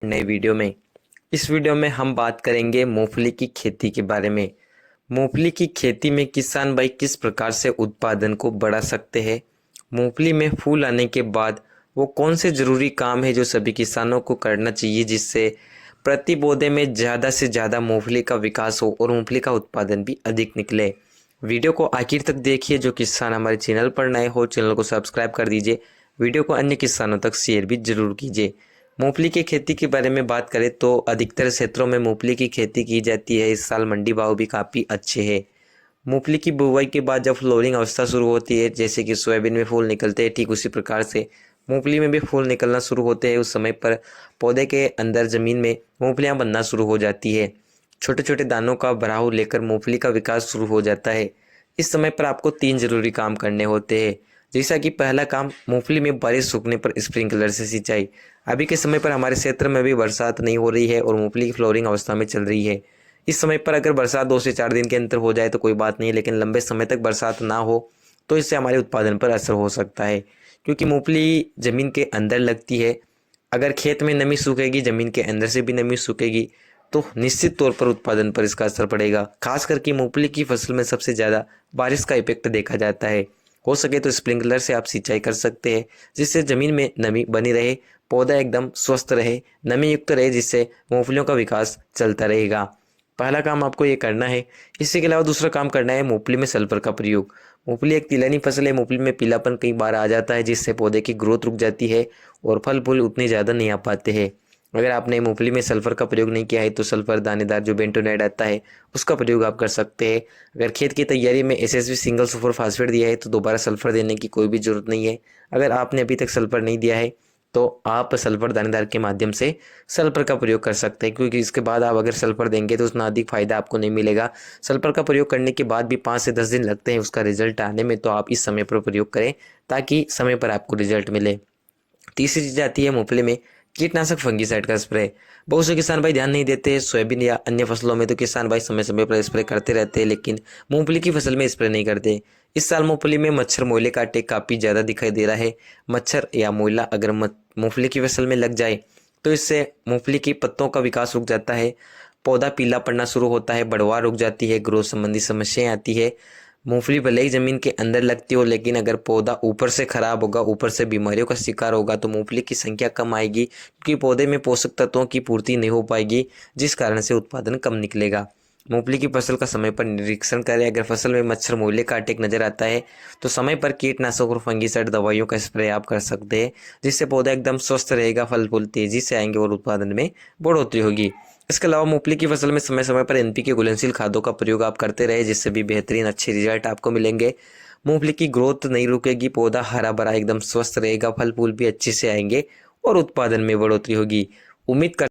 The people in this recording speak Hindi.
नए वीडियो में। इस वीडियो में हम बात करेंगे मूंगफली की खेती के बारे में। मूंगफली की खेती में किसान भाई किस प्रकार से उत्पादन को बढ़ा सकते हैं। मूंगफली में फूल आने के बाद वो कौन से ज़रूरी काम है जो सभी किसानों को करना चाहिए जिससे प्रति पौधे में ज़्यादा से ज़्यादा मूंगफली का विकास हो और मूंगफली का उत्पादन भी अधिक निकले। वीडियो को आखिर तक देखिए। जो किसान हमारे चैनल पर नए हो चैनल को सब्सक्राइब कर दीजिए। वीडियो को अन्य किसानों तक शेयर भी जरूर कीजिए। मूंगफली की खेती के बारे में बात करें तो अधिकतर क्षेत्रों में मूंगफली की खेती की जाती है। इस साल मंडी भाव भी काफ़ी अच्छे हैं। मूंगफली की बुवाई के बाद जब फ्लोरिंग अवस्था शुरू होती है, जैसे कि सोयाबीन में फूल निकलते हैं, ठीक उसी प्रकार से मूंगफली में भी फूल निकलना शुरू होते हैं। उस समय पर पौधे के अंदर ज़मीन में मूंगफलियां बनना शुरू हो जाती है। छोटे छोटे दानों का भराव लेकर मूंगफली का विकास शुरू हो जाता है। इस समय पर आपको 3 जरूरी काम करने होते हैं। जैसा कि पहला काम, मूंगफली में बारिश सूखने पर स्प्रिंकलर से सिंचाई। अभी के समय पर हमारे क्षेत्र में भी बरसात नहीं हो रही है और मूंगफली की फ्लोरिंग अवस्था में चल रही है। इस समय पर अगर बरसात 2 से 4 दिन के अंदर हो जाए तो कोई बात नहीं है, लेकिन लंबे समय तक बरसात ना हो तो इससे हमारे उत्पादन पर असर हो सकता है, क्योंकि मूंगफली ज़मीन के अंदर लगती है। अगर खेत में नमी सूखेगी, ज़मीन के अंदर से भी नमी सूखेगी, तो निश्चित तौर पर उत्पादन पर इसका असर पड़ेगा। खास करके मूंगफली की फसल में सबसे ज़्यादा बारिश का इफेक्ट देखा जाता है। हो सके तो स्प्रिंकलर से आप सिंचाई कर सकते हैं, जिससे ज़मीन में नमी बनी रहे, पौधा एकदम स्वस्थ रहे, नमी युक्त रहे, जिससे मूंगफलियों का विकास चलता रहेगा। पहला काम आपको ये करना है। इसी के अलावा दूसरा काम करना है मूंगफली में सल्फर का प्रयोग। मूंगफली एक तिलहनी फसल है। मूंगफली में पीलापन कई बार आ जाता है, जिससे पौधे की ग्रोथ रुक जाती है और फल फूल उतने ज़्यादा नहीं आ पाते हैं। अगर आपने मूंगफली में सल्फर का प्रयोग नहीं किया है तो सल्फर दानेदार जो बेंटोनाइट आता है उसका प्रयोग आप कर सकते हैं। अगर खेत की तैयारी में एसएसपी सिंगल सुपर फास्फेट दिया है तो दोबारा सल्फर देने की कोई भी जरूरत नहीं है। अगर आपने अभी तक सल्फर नहीं दिया है तो आप सल्फर दानेदार के माध्यम से सल्फर का प्रयोग कर सकते हैं, क्योंकि इसके बाद आप अगर सल्फर देंगे तो उतना अधिक फायदा आपको नहीं मिलेगा। सल्फर का प्रयोग करने के बाद भी 5 से 10 दिन लगते हैं उसका रिजल्ट आने में, तो आप इस समय पर प्रयोग करें ताकि समय पर आपको रिजल्ट मिले। तीसरी चीज आती है मूंगफली में कीटनाशक फंगीसाइड का स्प्रे। बहुत से किसान भाई ध्यान नहीं देते। सोयाबीन या अन्य फसलों में तो किसान भाई समय समय पर स्प्रे करते रहते हैं, लेकिन मूंगफली की फसल में स्प्रे नहीं करते। इस साल मूंगफली में मच्छर मोइले का अटैक काफ़ी ज़्यादा दिखाई दे रहा है। मच्छर या मोइला अगर मूंगफली की फसल में लग जाए तो इससे मूंगफली की पत्तों का विकास रुक जाता है, पौधा पीला पड़ना शुरू होता है, बढ़वार रुक जाती है, ग्रोथ संबंधी समस्याएं आती है। मूंगफली भले ही जमीन के अंदर लगती हो, लेकिन अगर पौधा ऊपर से खराब होगा, ऊपर से बीमारियों का शिकार होगा, तो मूंगफली की संख्या कम आएगी, क्योंकि पौधे में पोषक तत्वों की पूर्ति नहीं हो पाएगी, जिस कारण से उत्पादन कम निकलेगा। मूंगफली की फसल का समय पर निरीक्षण करें। अगर फसल में मच्छर मोइले का अटैक नजर आता है तो समय पर कीटनाशक और फंगीसाइड दवाइयों का स्प्रे आप कर सकते हैं, जिससे पौधा एकदम स्वस्थ रहेगा, फल फूल तेजी से आएंगे और उत्पादन में बढ़ोतरी होगी। इसके अलावा मूंगफली की फसल में समय समय पर एनपीके घुलनशील खादों का प्रयोग आप करते रहे, जिससे भी बेहतरीन अच्छे रिजल्ट आपको मिलेंगे। मूंगफली की ग्रोथ नहीं रुकेगी, पौधा हरा भरा एकदम स्वस्थ रहेगा, फल फूल भी अच्छे से आएंगे और उत्पादन में बढ़ोतरी होगी। उम्मीद कर